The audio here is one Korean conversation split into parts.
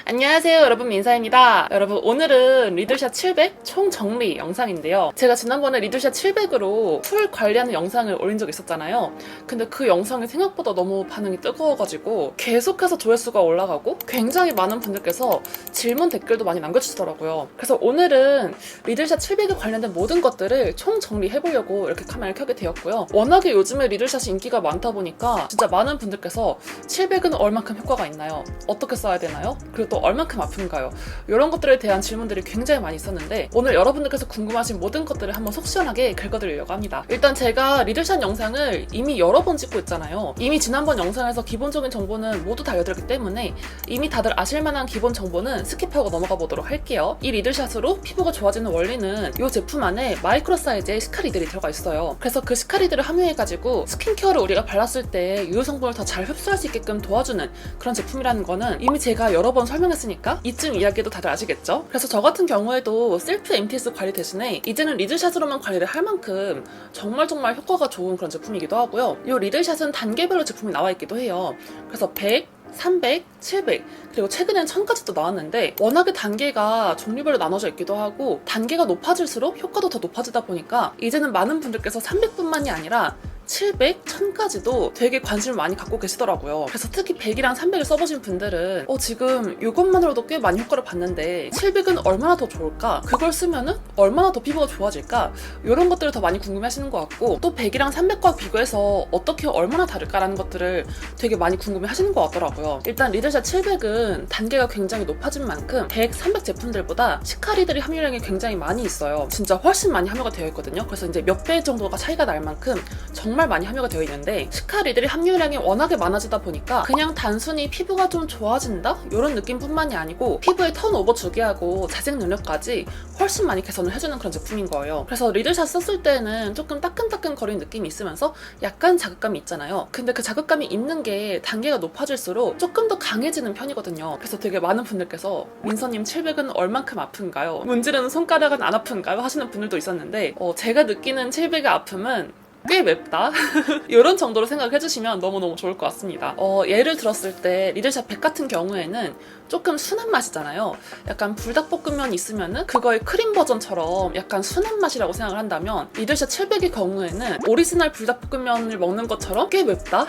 안녕하세요 여러분, 민사입니다. 여러분, 오늘은 리들샷 700 총정리 영상인데요. 제가 지난번에 리들샷 700으로 풀 관리하는 영상을 올린 적 있었잖아요. 근데 그 영상이 생각보다 너무 반응이 뜨거워가지고 계속해서 조회수가 올라가고 굉장히 많은 분들께서 질문 댓글도 많이 남겨주시더라고요. 그래서 오늘은 리들샷 700에 관련된 모든 것들을 총정리해보려고 이렇게 카메라를 켜게 되었고요. 워낙에 요즘에 리들샷이 인기가 많다 보니까 진짜 많은 분들께서 700은 얼만큼 효과가 있나요? 어떻게 써야 되나요? 그리고 또 얼만큼 아픈가요? 이런 것들에 대한 질문들이 굉장히 많이 있었는데 오늘 여러분들께서 궁금하신 모든 것들을 한번 속 시원하게 긁어드리려고 합니다. 일단 제가 리들샷 영상을 이미 여러 번 찍고 있잖아요. 이미 지난번 영상에서 기본적인 정보는 모두 다 알려드렸기 때문에 이미 다들 아실만한 기본 정보는 스킵하고 넘어가 보도록 할게요. 이 리들샷으로 피부가 좋아지는 원리는 이 제품 안에 마이크로 사이즈의 시카리들이 들어가 있어요. 그래서 그 시카리들을 함유해가지고 스킨케어를 우리가 발랐을 때 유효 성분을 더 잘 흡수할 수 있게끔 도와주는 그런 제품이라는 거는 이미 제가 여러 번 설명했으니까 이쯤 이야기도 다들 아시겠죠? 그래서 저 같은 경우에도 셀프 MTS 관리 대신에 이제는 리들샷으로만 관리를 할 만큼 정말 효과가 좋은 그런 제품이기도 하고요. 이 리들샷은 단계별로 제품이 나와 있기도 해요. 그래서 100, 300, 700 그리고 최근엔 1000까지도 나왔는데 워낙에 단계가 종류별로 나눠져 있기도 하고 단계가 높아질수록 효과도 더 높아지다 보니까 이제는 많은 분들께서 300뿐만이 아니라 700, 1000까지도 되게 관심을 많이 갖고 계시더라고요. 그래서 특히 100이랑 300을 써보신 분들은 지금 이것만으로도 꽤 많이 효과를 봤는데 700은 얼마나 더 좋을까? 그걸 쓰면은 얼마나 더 피부가 좋아질까? 이런 것들을 더 많이 궁금해하시는 것 같고 또 100이랑 300과 비교해서 어떻게 얼마나 다를까라는 것들을 되게 많이 궁금해하시는 것 같더라고요. 일단 리들샷 700은 단계가 굉장히 높아진 만큼 100, 300 제품들보다 시카리들의 함유량이 굉장히 많이 있어요. 진짜 훨씬 많이 함유가 되어 있거든요. 그래서 이제 몇 배 정도가 차이가 날 만큼 정말 많이 함유가 되어 있는데 시카리들의 함유량이 워낙에 많아지다 보니까 그냥 단순히 피부가 좀 좋아진다? 이런 느낌뿐만이 아니고 피부의 턴오버 주기하고 자색 능력까지 훨씬 많이 개선을 해주는 그런 제품인 거예요. 그래서 리들샷 썼을 때는 조금 따끈따끈 거리는 느낌이 있으면서 약간 자극감이 있잖아요. 근데 그 자극감이 있는 게 단계가 높아질수록 조금 더 강해지는 편이거든요. 그래서 되게 많은 분들께서 민서님 700은 얼만큼 아픈가요? 문지르는 손가락은 안 아픈가요? 하시는 분들도 있었는데 제가 느끼는 700의 아픔은 꽤 맵다? 이런 정도로 생각을 해주시면 너무너무 좋을 것 같습니다. 예를 들었을 때 리들샷 100 같은 경우에는 조금 순한 맛이잖아요. 약간 불닭볶음면 있으면은 그거의 크림 버전처럼 약간 순한 맛이라고 생각을 한다면 리들샷 700의 경우에는 오리지널 불닭볶음면을 먹는 것처럼 꽤 맵다?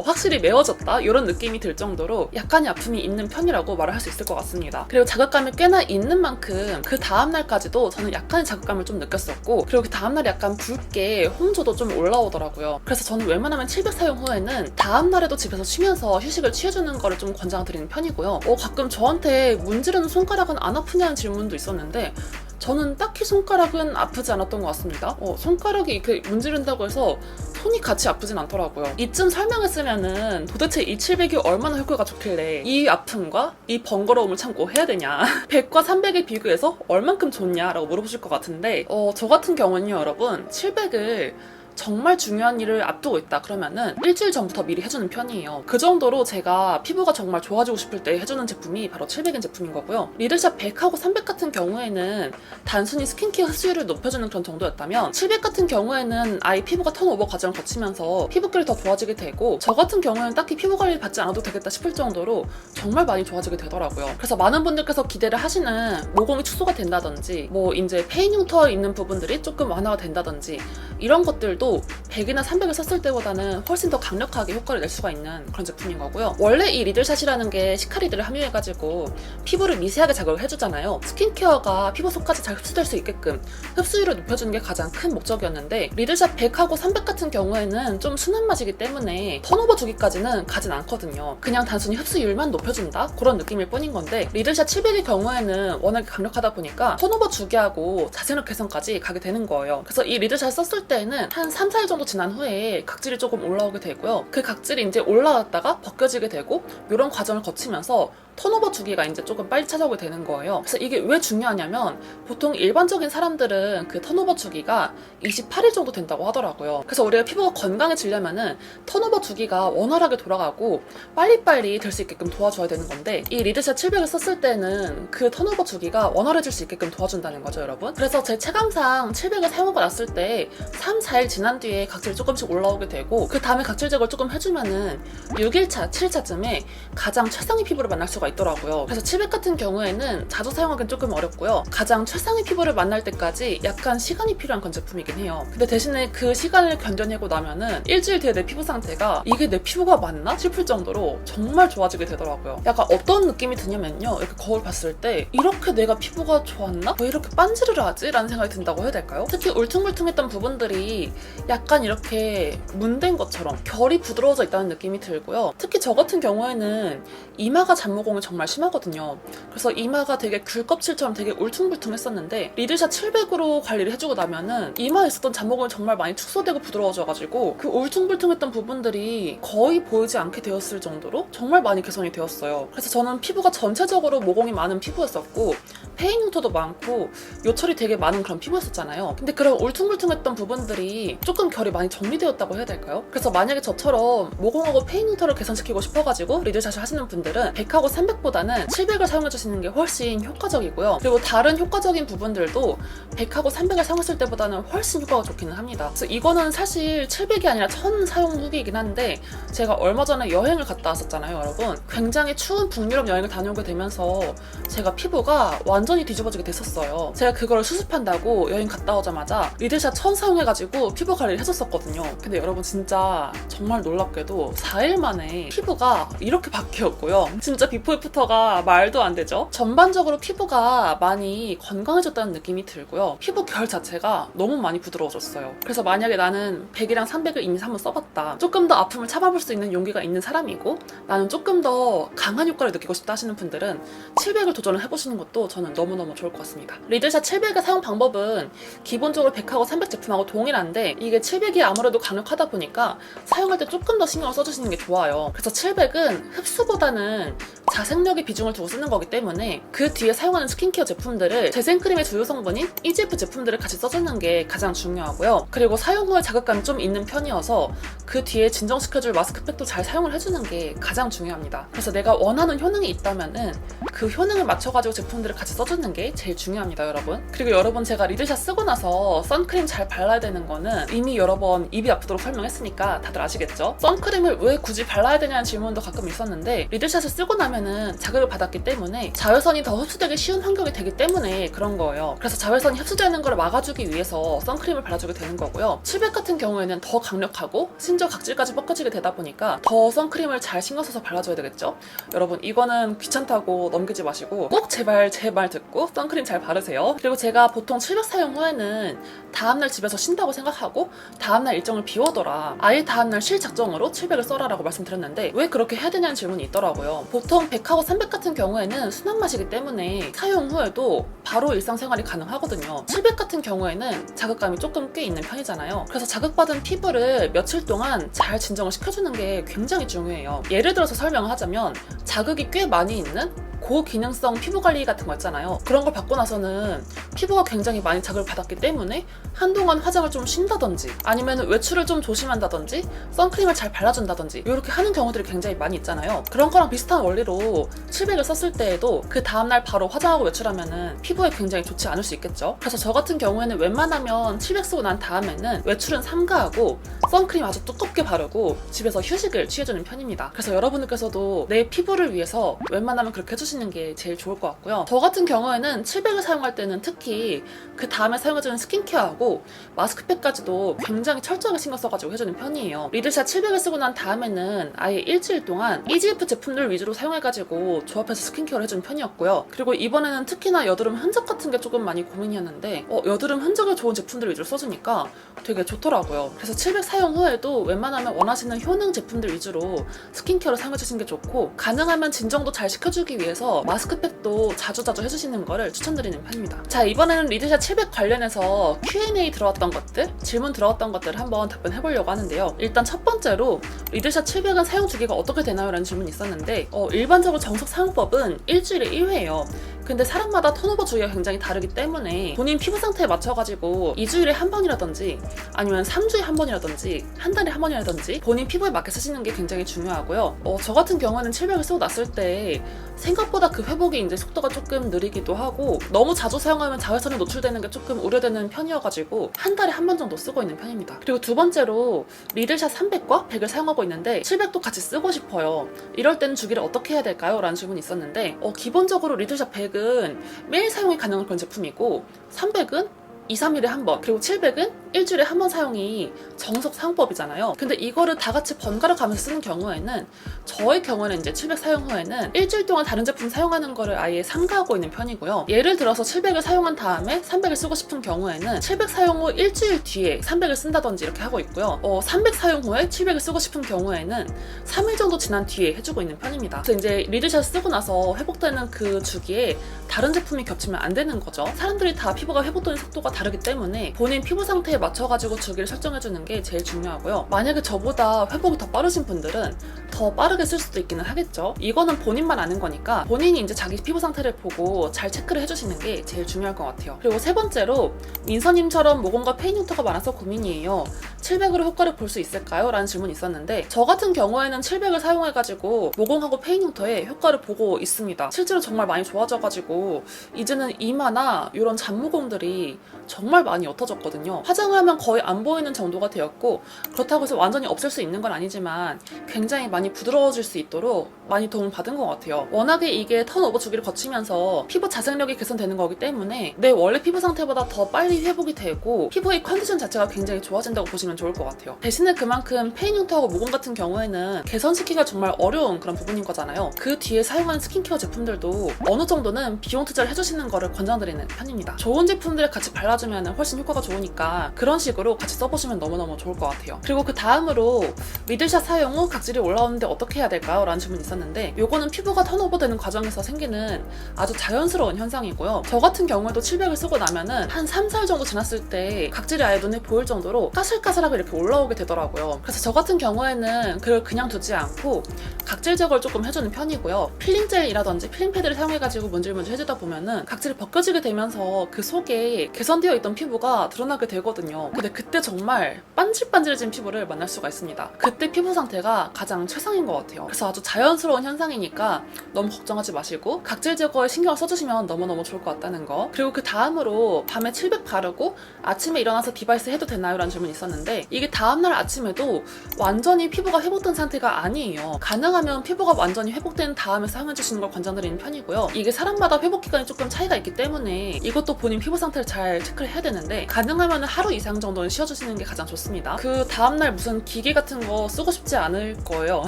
확실히 매워졌다? 이런 느낌이 들 정도로 약간의 아픔이 있는 편이라고 말을 할 수 있을 것 같습니다. 그리고 자극감이 꽤나 있는 만큼 그 다음날까지도 저는 약간의 자극감을 좀 느꼈었고 그리고 그 다음날 약간 붉게 홍조도 좀 올라오더라고요. 그래서 저는 웬만하면 700 사용 후에는 다음날에도 집에서 쉬면서 휴식을 취해주는 거를 좀 권장드리는 편이고요. 가끔 저한테 문지르는 손가락은 안 아프냐는 질문도 있었는데 저는 딱히 손가락은 아프지 않았던 것 같습니다. 손가락이 이렇게 문지른다고 해서 손이 같이 아프진 않더라고요. 이쯤 설명했으면은 도대체 이 700이 얼마나 효과가 좋길래 이 아픔과 이 번거로움을 참고 해야 되냐 100과 300에 비교해서 얼만큼 좋냐라고 물어보실 것 같은데 저 같은 경우는요 여러분 700을 정말 중요한 일을 앞두고 있다 그러면은 일주일 전부터 미리 해주는 편이에요. 그 정도로 제가 피부가 정말 좋아지고 싶을 때 해주는 제품이 바로 700인 제품인 거고요. 리들샷 100하고 300 같은 경우에는 단순히 스킨케어 흡수율을 높여주는 그런 정도였다면 700 같은 경우에는 아예 피부가 턴오버 과정을 거치면서 피부결이 더 좋아지게 되고 저 같은 경우에는 딱히 피부 관리 받지 않아도 되겠다 싶을 정도로 정말 많이 좋아지게 되더라고요. 그래서 많은 분들께서 기대를 하시는 모공이 축소가 된다든지 뭐 이제 페인 흉터 있는 부분들이 조금 완화가 된다든지 이런 것들도 100이나 300을 썼을 때보다는 훨씬 더 강력하게 효과를 낼 수가 있는 그런 제품인 거고요. 원래 이 리들샷이라는 게 시카리들을 함유해가지고 피부를 미세하게 자극을 해주잖아요. 스킨케어가 피부 속까지 잘 흡수될 수 있게끔 흡수율을 높여주는 게 가장 큰 목적이었는데 리들샷 100하고 300 같은 경우에는 좀 순한 맛이기 때문에 턴오버 주기까지는 가진 않거든요. 그냥 단순히 흡수율만 높여준다? 그런 느낌일 뿐인 건데 리들샷 700의 경우에는 워낙에 강력하다 보니까 턴오버 주기하고 자세력 개선까지 가게 되는 거예요. 그래서 이 리들샷 썼을 때는 한 3, 4일 정도 지난 후에 각질이 조금 올라오게 되고요. 그 각질이 이제 올라왔다가 벗겨지게 되고 이런 과정을 거치면서 턴오버 주기가 이제 조금 빨리 찾아오게 되는 거예요. 그래서 이게 왜 중요하냐면 보통 일반적인 사람들은 그 턴오버 주기가 28일 정도 된다고 하더라고요. 그래서 우리가 피부가 건강해지려면은 턴오버 주기가 원활하게 돌아가고 빨리빨리 될 수 있게끔 도와줘야 되는 건데 이 리드샷 700을 썼을 때는 그 턴오버 주기가 원활해질 수 있게끔 도와준다는 거죠, 여러분. 그래서 제 체감상 700을 사용하고 났을 때 3, 4일 지난 뒤에 각질이 조금씩 올라오게 되고 그 다음에 각질 제거를 조금 해주면은 6일차, 7일차쯤에 가장 최상의 피부를 만날 수가 수가 있더라고요. 그래서 700 같은 경우에는 자주 사용하기는 조금 어렵고요. 가장 최상의 피부를 만날 때까지 약간 시간이 필요한 그런 제품이긴 해요. 근데 대신에 그 시간을 견뎌내고 나면은 일주일 뒤에 내 피부 상태가 이게 내 피부가 맞나 싶을 정도로 정말 좋아지게 되더라고요. 약간 어떤 느낌이 드냐면요, 이렇게 거울 봤을 때 이렇게 내가 피부가 좋았나? 왜 이렇게 반지를 하지? 라는 생각이 든다고 해야 될까요? 특히 울퉁불퉁했던 부분들이 약간 이렇게 문댄 것처럼 결이 부드러워져 있다는 느낌이 들고요. 특히 저 같은 경우에는 이마가 잔모공이 정말 심하거든요. 그래서 이마가 되게 귤껍질처럼 되게 울퉁불퉁했었는데 리드샷 700으로 관리를 해주고 나면은 이마에 있었던 잔모공이 정말 많이 축소되고 부드러워져가지고 그 울퉁불퉁했던 부분들이 거의 보이지 않게 되었을 정도로 정말 많이 개선이 되었어요. 그래서 저는 피부가 전체적으로 모공이 많은 피부였었고 페인 흉터도 많고 요철이 되게 많은 그런 피부였었잖아요. 근데 그런 울퉁불퉁했던 부분들이 조금 결이 많이 정리되었다고 해야 될까요? 그래서 만약에 저처럼 모공하고 페인 흉터를 개선시키고 싶어가지고 리드샷을 하시는 분들은 100하고 300보다는 700을 사용해주시는 게 훨씬 효과적이고요. 그리고 다른 효과적인 부분들도 100하고 300을 사용했을 때보다는 훨씬 효과가 좋기는 합니다. 그래서 이거는 사실 700이 아니라 1000 사용 후기이긴 한데 제가 얼마 전에 여행을 갔다 왔었잖아요, 여러분. 굉장히 추운 북유럽 여행을 다녀오게 되면서 제가 피부가 완전히 뒤집어지게 됐었어요. 제가 그걸 수습한다고 여행 갔다 오자마자 리드샷 1000 사용해가지고 피부 관리를 해줬었거든요. 근데 여러분 진짜 정말 놀랍게도 4일 만에 피부가 이렇게 바뀌었고요. 진짜 비포 애프터가 말도 안 되죠? 전반적으로 피부가 많이 건강해졌다는 느낌이 들고요. 피부 결 자체가 너무 많이 부드러워졌어요. 그래서 만약에 나는 100이랑 300을 이미 한번 써봤다. 조금 더 아픔을 참아볼 수 있는 용기가 있는 사람이고 나는 조금 더 강한 효과를 느끼고 싶다 하시는 분들은 700을 도전을 해보시는 것도 저는 너무너무 좋을 것 같습니다. 리드샷 700의 사용 방법은 기본적으로 100하고 300 제품하고 동일한데 이게 700이 아무래도 강력하다 보니까 사용할 때 조금 더 신경을 써주시는 게 좋아요. 그래서 700은 흡수보다는 자생력의 비중을 두고 쓰는 거기 때문에 그 뒤에 사용하는 스킨케어 제품들을 재생크림의 주요 성분인 EGF 제품들을 같이 써주는 게 가장 중요하고요. 그리고 사용 후에 자극감이 좀 있는 편이어서 그 뒤에 진정시켜줄 마스크팩도 잘 사용을 해주는 게 가장 중요합니다. 그래서 내가 원하는 효능이 있다면은 그 효능을 맞춰가지고 제품들을 같이 써주는 게 제일 중요합니다, 여러분. 그리고 여러분 제가 리드샷 쓰고 나서 선크림 잘 발라야 되는 거는 이미 여러 번 입이 아프도록 설명했으니까 다들 아시겠죠? 선크림을 왜 굳이 발라야 되냐는 질문도 가끔 있었는데 리드샷을 쓰고 나면은 자극을 받았기 때문에 자외선이 더 흡수되기 쉬운 환경이 되기 때문에 그런 거예요. 그래서 자외선이 흡수되는 걸 막아주기 위해서 선크림을 발라주게 되는 거고요. 700 같은 경우에는 더 강력하고 심지어 각질까지 벗겨지게 되다 보니까 더 선크림을 잘 신경 써서 발라줘야 되겠죠? 여러분 이거는 귀찮다고 넘기지 마시고 꼭 제발 제 말 듣고 선크림 잘 바르세요. 그리고 제가 보통 700 사용 후에는 다음날 집에서 쉰다고 생각하고 다음날 일정을 비워둬라, 아예 다음날 쉴 작정으로 700을 써라라고 말씀드렸는데 왜 그렇게 해야 되냐는 질문이 있더라고요. 보통 100하고 300 같은 경우에는 순한 맛이기 때문에 사용 후에도 바로 일상생활이 가능하거든요. 700 같은 경우에는 자극감이 조금 꽤 있는 편이잖아요. 그래서 자극받은 피부를 며칠 동안 잘 진정을 시켜주는 게 굉장히 중요해요. 예를 들어서 설명을 하자면 자극이 꽤 많이 있는 고기능성 피부 관리 같은 거 있잖아요. 그런 걸 받고 나서는 피부가 굉장히 많이 자극을 받았기 때문에 한동안 화장을 좀 쉰다든지 아니면 외출을 좀 조심한다든지 선크림을 잘 발라준다든지 이렇게 하는 경우들이 굉장히 많이 있잖아요. 그런 거랑 비슷한 원리로 700을 썼을 때에도 그 다음날 바로 화장하고 외출하면은 피부에 굉장히 좋지 않을 수 있겠죠. 그래서 저 같은 경우에는 웬만하면 700 쓰고 난 다음에는 외출은 삼가하고 선크림 아주 두껍게 바르고 집에서 휴식을 취해주는 편입니다. 그래서 여러분들께서도 내 피부를 위해서 웬만하면 그렇게 해주시는 게 제일 좋을 것 같고요. 저 같은 경우에는 700을 사용할 때는 특히 그 다음에 사용해주는 스킨케어하고 마스크팩까지도 굉장히 철저하게 신경 써가지고 해주는 편이에요. 리드샷 700을 쓰고 난 다음에는 아예 일주일 동안 EGF 제품들 위주로 사용해가지고 조합해서 스킨케어를 해주는 편이었고요. 그리고 이번에는 특히나 여드름 흔적 같은 게 조금 많이 고민이었는데 여드름 흔적에 좋은 제품들 위주로 써주니까 되게 좋더라고요. 그래서 700 사용 후에도 웬만하면 원하시는 효능 제품들 위주로 스킨케어를 사용해주시는 게 좋고 가능하면 진정도 잘 시켜주기 위해서 마스크팩도 자주자주 해주시는 거를 추천드리는 편입니다. 자, 이번에는 리드샷 700 관련해서 Q&A 들어왔던 것들, 질문 들어왔던 것들을 한번 답변해보려고 하는데요. 일단 첫 번째로 리드샷 700은 사용 주기가 어떻게 되나요? 라는 질문이 있었는데 일반적으로 정석 사용법은 일주일에 1회예요. 근데 사람마다 턴오버 주기가 굉장히 다르기 때문에 본인 피부 상태에 맞춰가지고 2주일에 한 번이라든지 아니면 3주에 한 번이라든지 한 달에 한 번이라든지 본인 피부에 맞게 쓰시는 게 굉장히 중요하고요. 저 같은 경우에는 700을 쓰고 났을 때 생각보다 그 회복이 이제 속도가 조금 느리기도 하고 너무 자주 사용하면 자외선에 노출되는 게 조금 우려되는 편이어가지고 한 달에 한 번 정도 쓰고 있는 편입니다. 그리고 두 번째로 리들샷 300과 100을 사용하고 있는데 700도 같이 쓰고 싶어요. 이럴 때는 주기를 어떻게 해야 될까요? 라는 질문이 있었는데 기본적으로 리들샷 100은 매일 사용이 가능한 그런 제품이고 300은 2, 3일에 한 번, 그리고 700은 일주일에 한 번 사용이 정석 사용법이잖아요. 근데 이거를 다 같이 번갈아 가면서 쓰는 경우에는 저의 경우에는 이제 700 사용 후에는 일주일 동안 다른 제품 사용하는 거를 아예 삼가하고 있는 편이고요. 예를 들어서 700을 사용한 다음에 300을 쓰고 싶은 경우에는 700 사용 후 일주일 뒤에 300을 쓴다든지 이렇게 하고 있고요. 300 사용 후에 700을 쓰고 싶은 경우에는 3일 정도 지난 뒤에 해주고 있는 편입니다. 그래서 이제 리드샷 쓰고 나서 회복되는 그 주기에 다른 제품이 겹치면 안 되는 거죠. 사람들이 다 피부가 회복되는 속도가 다르기 때문에 본인 피부 상태에 맞춰가지고 주기를 설정해주는 게 제일 중요하고요. 만약에 저보다 회복이 더 빠르신 분들은 더 빠르게 쓸 수도 있기는 하겠죠. 이거는 본인만 아는 거니까 본인이 이제 자기 피부 상태를 보고 잘 체크를 해주시는 게 제일 중요할 것 같아요. 그리고 세 번째로 민서님처럼 모공과 페인 흉터가 많아서 고민이에요. 700으로 효과를 볼 수 있을까요? 라는 질문이 있었는데 저 같은 경우에는 700을 사용해가지고 모공하고 페인 흉터에 효과를 보고 있습니다. 실제로 정말 많이 좋아져가지고 이제는 이마나 이런 잔모공들이 정말 많이 옅어졌거든요. 화장을 하면 거의 안 보이는 정도가 되었고 그렇다고 해서 완전히 없앨 수 있는 건 아니지만 굉장히 많이 부드러워질 수 있도록 많이 도움을 받은 것 같아요. 워낙에 이게 턴오버 주기를 거치면서 피부 자생력이 개선되는 거기 때문에 내 원래 피부 상태보다 더 빨리 회복이 되고 피부의 컨디션 자체가 굉장히 좋아진다고 보시면 좋을 것 같아요. 대신에 그만큼 페인 흉터하고 모공 같은 경우에는 개선시키기가 정말 어려운 그런 부분인 거잖아요. 그 뒤에 사용하는 스킨케어 제품들도 어느 정도는 비용 투자를 해주시는 거를 권장드리는 편입니다. 좋은 제품들을 같이 발라주면 훨씬 효과가 좋으니까 그런 식으로 같이 써보시면 너무너무 좋을 것 같아요. 그리고 그 다음으로 리들샷 사용 후 각질이 올라오는데 어떻게 해야 될까요? 라는 질문이 있었는데 요거는 피부가 턴오버 되는 과정에서 생기는 아주 자연스러운 현상이고요. 저 같은 경우에도 700을 쓰고 나면은 한 3, 4일 정도 지났을 때 각질이 아예 눈에 보일 정도로 까슬까슬하게 이렇게 올라오게 되더라고요. 그래서 저 같은 경우에는 그걸 그냥 두지 않고 각질 제거를 조금 해주는 편이고요. 필링 젤이라든지 필링 패드를 사용해가지고 문질문질 해주다 보면은 각질이 벗겨지게 되면서 그 속에 개선되어 있던 피부가 드러나게 되거든요. 근데 그때 정말 반질반질해진 피부를 만날 수가 있습니다. 그때 피부 상태가 가장 최상인 것 같아요. 그래서 아주 자연스러운 현상이니까 너무 걱정하지 마시고 각질 제거에 신경을 써주시면 너무너무 좋을 것 같다는 거. 그리고 그 다음으로 밤에 700 바르고 아침에 일어나서 디바이스 해도 되나요? 라는 질문이 있었는데 이게 다음날 아침에도 완전히 피부가 회복된 상태가 아니에요. 가능하면 피부가 완전히 회복된 다음에 사용해주시는 걸 권장드리는 편이고요. 이게 사람마다 회복 기간이 조금 차이가 있기 때문에 이것도 본인 피부 상태를 잘 체크를 해야 되는데 가능하면 하루 이상 정도는 쉬어주시는 게 가장 좋습니다. 그 다음날 무슨 기계 같은 거 쓰고 싶지 않을 거예요.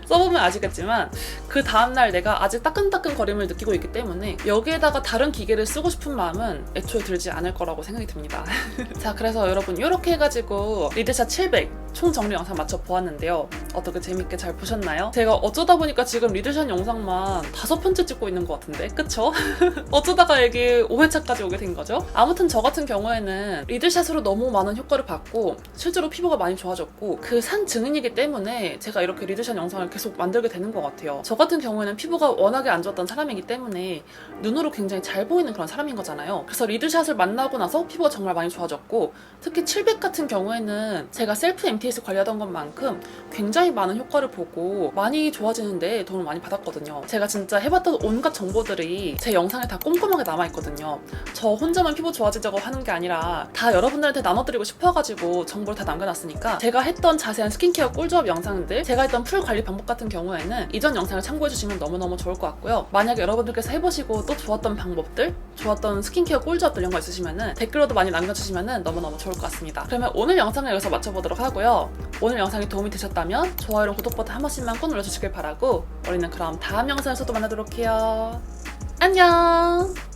써보면 아시겠지만 그 다음날 내가 아직 따끈따끈 거림을 느끼고 있기 때문에 여기에다가 다른 기계를 쓰고 싶은 마음은 애초에 들지 않을 거라고 생각이 듭니다. 자, 그래서 여러분 이렇게 해가지고 리드샷 700 총 정리 영상 맞춰 보았는데요. 어떻게 재밌게 잘 보셨나요? 제가 어쩌다 보니까 지금 리드샷 영상만 5편째 찍고 있는 것 같은데 그쵸? 어쩌다가 이게 5회차까지 오게 된 거죠? 아무튼 저 같은 경우에는 리드샷으로 너무 많은 효과를 받고 실제로 피부가 많이 좋아졌고 그 산 증인이기 때문에 제가 이렇게 리드샷 영상을 계속 만들게 되는 것 같아요. 저 같은 경우에는 피부가 워낙에 안 좋았던 사람이기 때문에 눈으로 굉장히 잘 보이는 그런 사람인 거잖아요. 그래서 리드샷을 만나고 나서 피부가 정말 많이 좋아졌고 특히 700 같은 경우에는 제가 셀프 MTS 관리하던 것만큼 굉장히 많은 효과를 보고 많이 좋아지는데 도움을 많이 받았거든요. 제가 진짜 해봤던 온갖 정보들이 제 영상에 다 꼼꼼하게 남아있거든요. 저 혼자만 피부 좋아지자고 하는 게 아니라 다 여러분들한테 나눠드리고 싶어가지고 정보를 다 남겨놨으니까 제가 했던 자세한 스킨케어 꿀조합 영상들, 제가 했던 풀 관리 방법 같은 경우에는 이전 영상을 참고해주시면 너무너무 좋을 것 같고요. 만약에 여러분들께서 해보시고 또 좋았던 방법들, 좋았던 스킨케어 꿀조합들 이런 거 있으시면은 댓글로도 많이 남겨주시면은 너무너무 좋을 것 같습니다. 그러면 오늘 영상을 여기서 마쳐보도록 하고요. 오늘 영상이 도움이 되셨다면 좋아요랑 구독 버튼 한 번씩만 꼭 눌러주시길 바라고 우리는 그럼 다음 영상에서 또 만나도록 해요. 안녕!